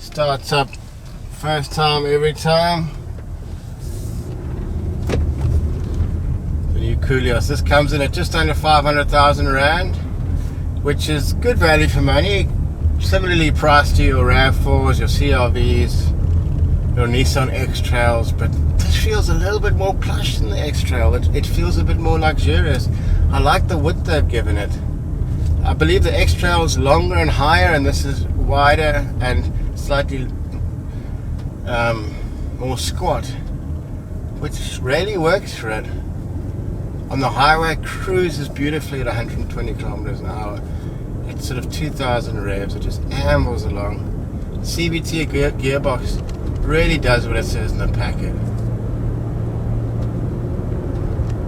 Starts up first time every time. The new Koleos. This comes in at just under 500,000 Rand, which is good value for money. Similarly priced to your RAV4s, your CRVs, your Nissan X-Trails, but this feels a little bit more plush than the X-Trail. It feels a bit more luxurious. I like the width they've given it. I believe the X-Trail is longer and higher, and this is wider and slightly more squat, which really works for it. On the highway, cruises beautifully at 120 kilometers an hour. At sort of 2,000 revs, it just ambles along. CVT gearbox really does what it says in the packet.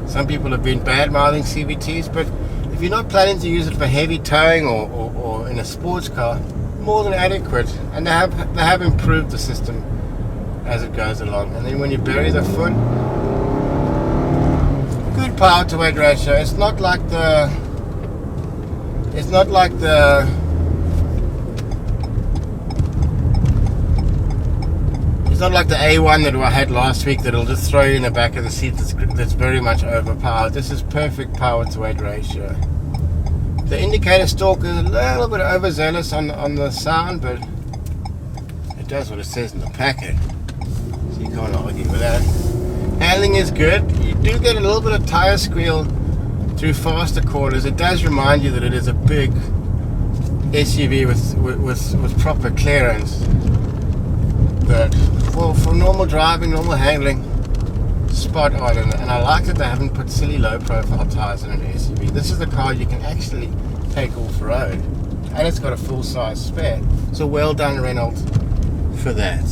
Some people have been bad-mouthing CVTs, but if you're not planning to use it for heavy towing or in a sports car, more than adequate. And they have improved the system as it goes along. And then when you bury the foot, good power to weight ratio. It's not like the A1 that I had last week that'll just throw you in the back of the seat. That's very much overpowered. This is perfect power to weight ratio. The indicator stalk is a little bit overzealous on the sound, but it does what it says in the packet, so you can't argue with that. Handling is good. You do get a little bit of tire squeal through faster corners. It does remind you that it is a big SUV with proper clearance. But for normal driving, normal handling, spot on. And I like that they haven't put silly low profile tires in an SUV. This is the car you can actually take off-road, and it's got a full-size spare. So well done, Renault, for that.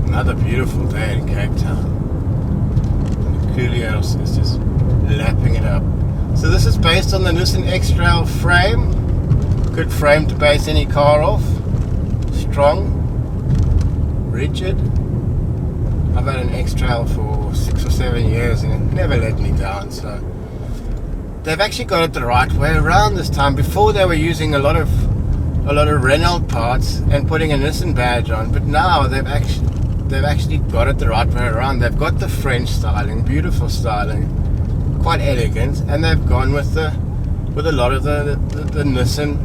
Another beautiful day in Cape Town. Koleos is just lapping it up. So this is based on the Nissan X-Trail frame. Good frame to base any car off. Strong, rigid. I've had an X-Trail for 6 or 7 years and it never let me down. So they've actually got it the right way around this time. Before they were using a lot of Renault parts and putting a Nissan badge on, but now they've actually got it the right way around. They've got the French styling, beautiful styling, quite elegant, and they've gone with a lot of the Nissan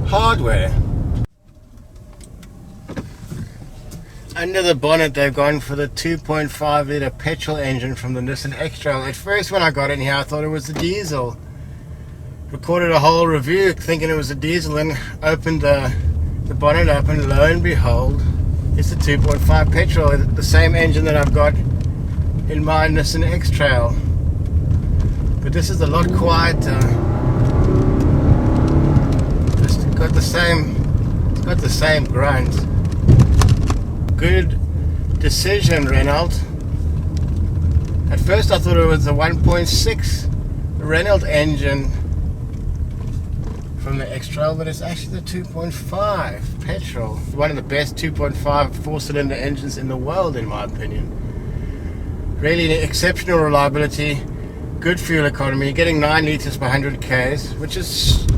hardware. Under the bonnet, they've gone for the 2.5 litre petrol engine from the Nissan X-Trail. At first, when I got in here, I thought it was a diesel. Recorded a whole review thinking it was a diesel, and opened the bonnet up, and lo and behold, it's a 2.5 petrol, the same engine that I've got in my Nissan X-Trail. But this is a lot quieter. It's got the same grunt. Good decision, Renault. At first I thought it was a 1.6 Renault engine from the X-Trail, but it's actually the 2.5 petrol. One of the best 2.5 four-cylinder engines in the world, in my opinion. Really exceptional reliability, good fuel economy. You're getting 9 litres per 100 k's, which is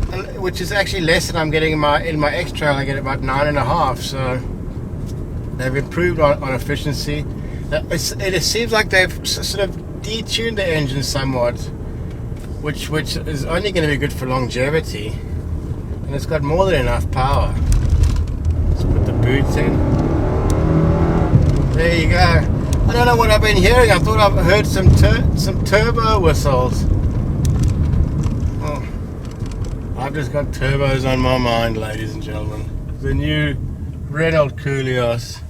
actually less than I'm getting in my X-Trail. I get about 9.5. So they've improved on efficiency. It seems like they've sort of detuned the engine somewhat, which is only going to be good for longevity. And it's got more than enough power. Let's put the boots in. There you go. I don't know what I've been hearing. I thought I've heard some turbo whistles. Oh, I've just got turbos on my mind, ladies and gentlemen. The new Renault Koleos.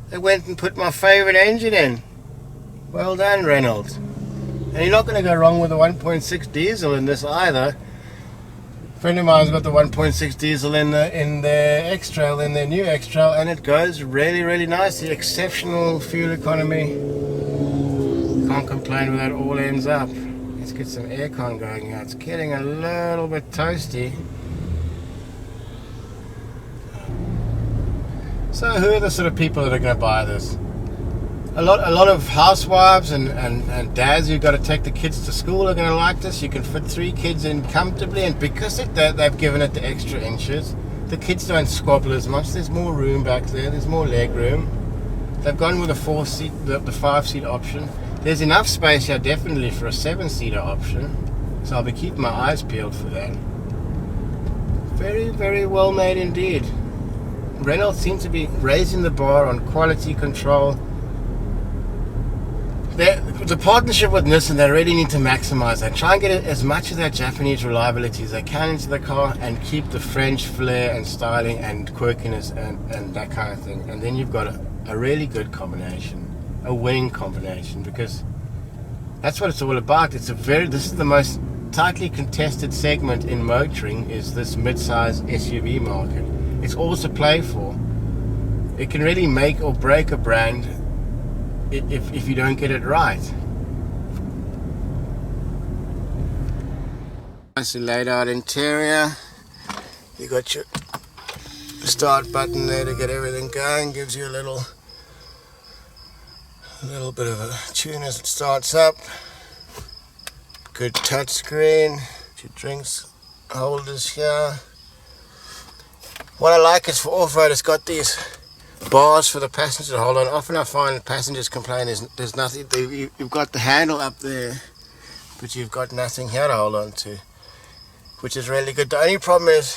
They went and put my favourite engine in. Well done, Renault. And you're not going to go wrong with a 1.6 diesel in this either. A friend of mine's got the 1.6 diesel in their X-Trail, in their new X-Trail, and it goes really, really nicely. Exceptional fuel economy. Can't complain where that all ends up. Let's get some aircon going here. It's getting a little bit toasty. So who are the sort of people that are going to buy this? A lot of housewives and dads who've got to take the kids to school are going to like this. You can fit 3 kids in comfortably, and because they've given it the extra inches, the kids don't squabble as much. There's more room back there. There's more leg room. They've gone with a 4-seat, the 5-seat option. There's enough space here definitely for a 7-seater option, so I'll be keeping my eyes peeled for that. Very, very well made indeed. Renault seems to be raising the bar on quality control. The partnership with Nissan, they really need to maximize that. Try and get as much of that Japanese reliability as they can into the car and keep the French flair and styling and quirkiness and that kind of thing. And then you've got a really good combination, a winning combination, because that's what it's all about. This is the most tightly contested segment in motoring, is this mid-size SUV market. It's all to play for. It can really make or break a brand if you don't get it right. Nicely laid out interior. You got your start button there to get everything going. Gives you a little bit of a tune as it starts up. Good touch screen. Your drinks holders here. What I like is for off-road, it's got these bars for the passenger to hold on. Often I find passengers complain there's nothing. You've got the handle up there, but you've got nothing here to hold on to, which is really good. The only problem is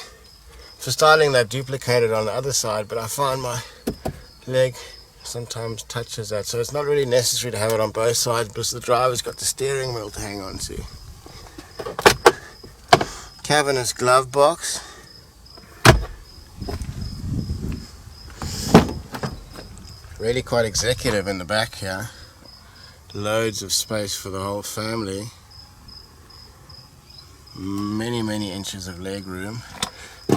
for styling they've duplicated on the other side, but I find my leg sometimes touches that, so it's not really necessary to have it on both sides because the driver's got the steering wheel to hang on to. Cavernous glove box. Really quite executive in the back here. Loads of space for the whole family. Many inches of leg room.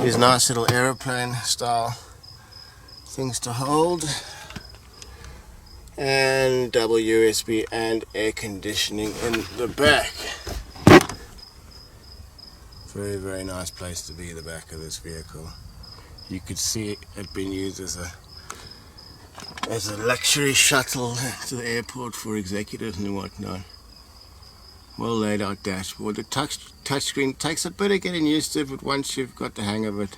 These nice little aeroplane style things to hold. And double USB and air conditioning in the back. Very, very nice place to be, the back of this vehicle. You could see it being used as a luxury shuttle to the airport for executives and whatnot. Well laid out dashboard. The touch screen takes a bit of getting used to, but once you've got the hang of it,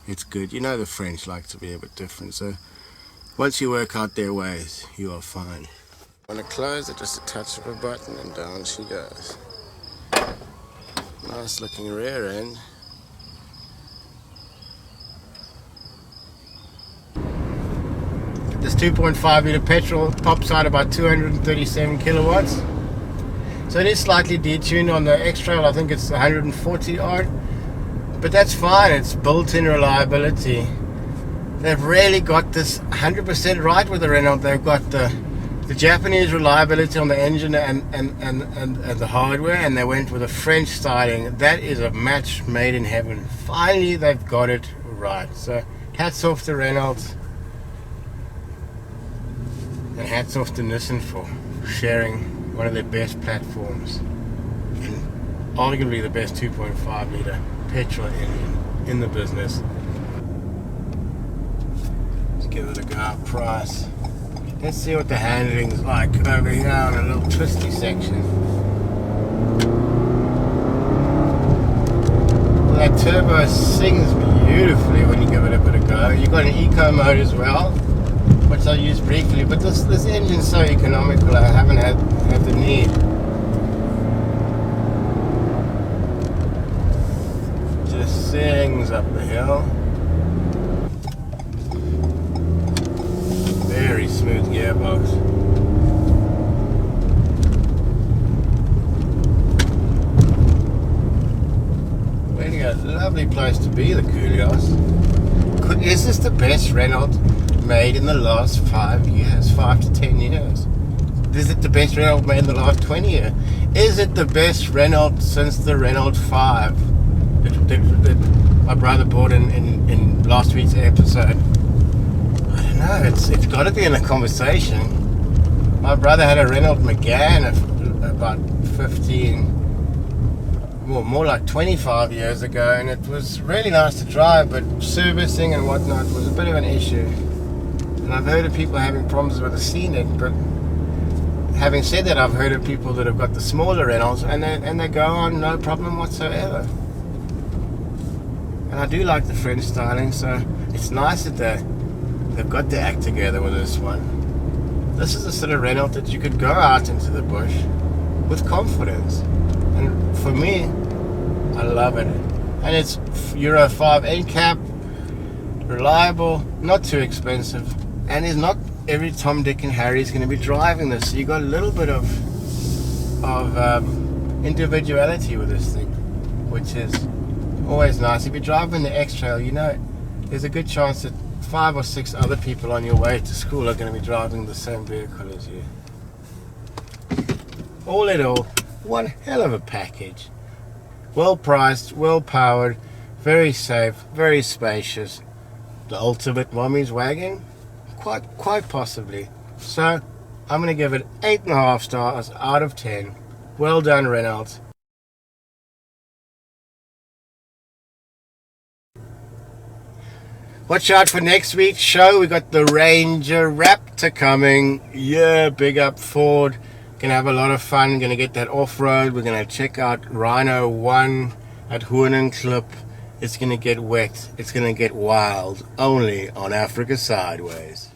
it's good. You know the French like to be a bit different, so once you work out their ways, you are fine. Want to close it, just a touch of a button and down she goes. Nice looking rear end. This 2.5 litre petrol pops out about 237 kilowatts. So it is slightly detuned. On the X-Trail I think it's 140 odd. But that's fine, it's built-in reliability. They've really got this 100% right with the Renault. They've got the Japanese reliability on the engine and the hardware, and they went with a French styling. That is a match made in heaven. Finally they've got it right. So hats off to Renault. And hats off to Nissan for sharing one of their best platforms and arguably the best 2.5 litre petrol engine in the business. Let's give it a go up price. Let's see what the handling's like over here on a little twisty section. Well, that turbo sings beautifully when you give it a bit of go. You've got an eco mode as well, which I'll use briefly, but this engine's so economical I haven't had the need. Just sings up the hill. Very smooth gearbox. Really a lovely place to be, the Koleos. Is this the best Renault made in the last 5 years, 5 to 10 years? Is it the best Renault made in the last 20 years? Is it the best Renault since the Renault 5 that my brother bought in last week's episode? I don't know, it's got to be in the conversation. My brother had a Renault Megane about 15, well, more like 25 years ago, and it was really nice to drive, but servicing and whatnot was a bit of an issue. And I've heard of people having problems with the scenic, but having said that, I've heard of people that have got the smaller Renaults and they go on no problem whatsoever. And I do like the French styling, so it's nice that they've got their act together with this one. This is the sort of Renault that you could go out into the bush with confidence. And for me, I love it. And it's Euro 5 NCAP, reliable, not too expensive, and is not every Tom, Dick and Harry is going to be driving this. So you got a little bit of individuality with this thing, which is always nice. If you're driving the X-Trail, you know there's a good chance that 5 or 6 other people on your way to school are going to be driving the same vehicle as you. All in all, one hell of a package. Well priced, well powered, very safe, very spacious. The ultimate mommy's wagon? Quite possibly. So, I'm going to give it 8.5 stars out of 10. Well done, Renault. Watch out for next week's show. We got the Ranger Raptor coming. Yeah, big up Ford. Gonna have a lot of fun. Gonna get that off-road. We're gonna check out Rhino 1 at Hoornklip. It's gonna get wet. It's gonna get wild. Only on Africa Sideways.